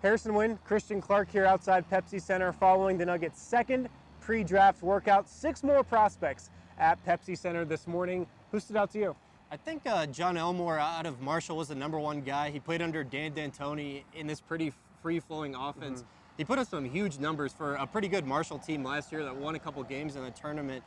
Harrison Wind, Christian Clark here outside Pepsi Center following the Nuggets' second pre-draft workout. 6 more prospects at Pepsi Center this morning. Who stood out to you? I think John Elmore out of Marshall was the #1 guy. He played under Dan D'Antoni in this pretty free-flowing offense. He put up some huge numbers for a pretty good Marshall team last year that won a couple games in the tournament.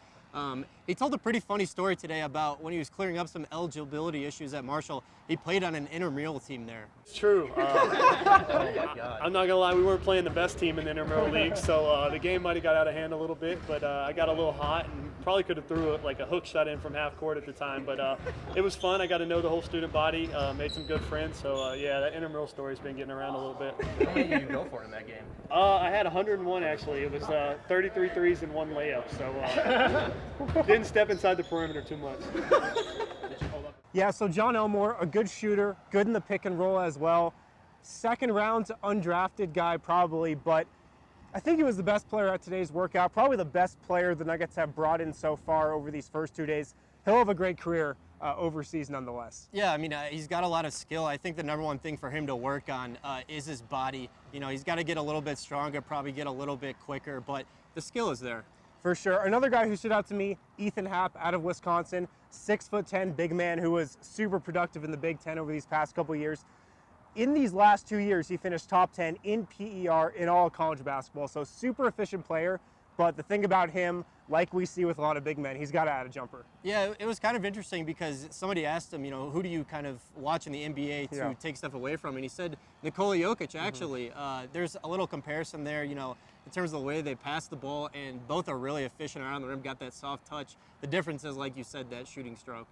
He told a pretty funny story today about when he was clearing up some eligibility issues at Marshall. He played on an intramural team there. It's true. I'm not gonna lie, we weren't playing the best team in the intramural league, so the game might have got out of hand a little bit. But I got a little hot and probably could have threw like a hook shot in from half court at the time. But it was fun. I got to know the whole student body, made some good friends. So yeah, that intramural story's been getting around a little bit. How many did you go for in that game? I had 101 actually. It was 33 threes and 1 layup. So didn't step inside the perimeter too much. Yeah, so John Elmore, a good shooter, good in the pick and roll as well. Second round undrafted guy probably, but I think he was the best player at today's workout, probably the best player the Nuggets have brought in so far over these first 2 days. He'll have a great career overseas nonetheless. Yeah, I mean, he's got a lot of skill. I think the #1 thing for him to work on is his body. You know, he's got to get a little bit stronger, probably get a little bit quicker, but the skill is there. For sure. Another guy who stood out to me, Ethan Happ out of Wisconsin, 6'10" big man who was super productive in the Big Ten over these past couple years. In these last 2 years, he finished top 10 in PER in all of college basketball. So super efficient player. But the thing about him, like we see with a lot of big men, he's got to add a jumper. Yeah, it was kind of interesting because somebody asked him, you know, who do you kind of watch in the NBA to take stuff away from? And he said Nikola Jokic, actually. There's a little comparison there, you know, in terms of the way they pass the ball, and both are really efficient around the rim, got that soft touch. The difference is, like you said, that shooting stroke.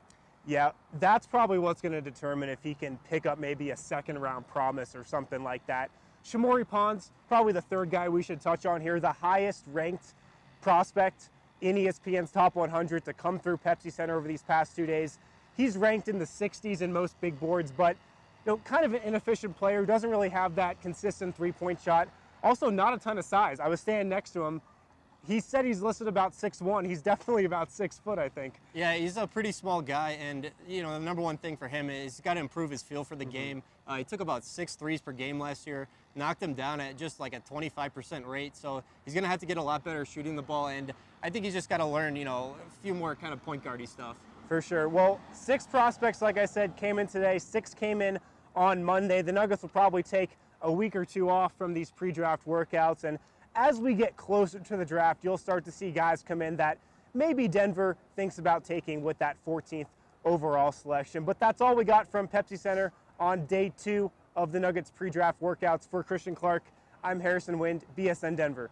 Yeah, that's probably what's going to determine if he can pick up maybe a second-round promise or something like that. Shamorie Ponds, probably the third guy we should touch on here, the highest-ranked prospect in ESPN's Top 100 to come through Pepsi Center over these past 2 days. He's ranked in the 60s in most big boards, but you know, kind of an inefficient player, doesn't really have that consistent three-point shot. Also, not a ton of size. I was standing next to him. He said he's listed about 6'1". He's definitely about 6 foot, I think. Yeah, he's a pretty small guy, and you know, the #1 thing for him is he's got to improve his feel for the game. He took about 6 threes per game last year, knocked them down at just like a 25% rate. So he's gonna have to get a lot better shooting the ball, and I think he's just got to learn, you know, a few more kind of point guardy stuff. For sure. Well, 6 prospects, like I said, came in today. 6 came in on Monday. The Nuggets will probably take a week or 2 off from these pre-draft workouts, and as we get closer to the draft, you'll start to see guys come in that maybe Denver thinks about taking with that 14th overall selection. But that's all we got from Pepsi Center on day 2 of the Nuggets pre-draft workouts. For Christian Clark, I'm Harrison Wind, BSN Denver.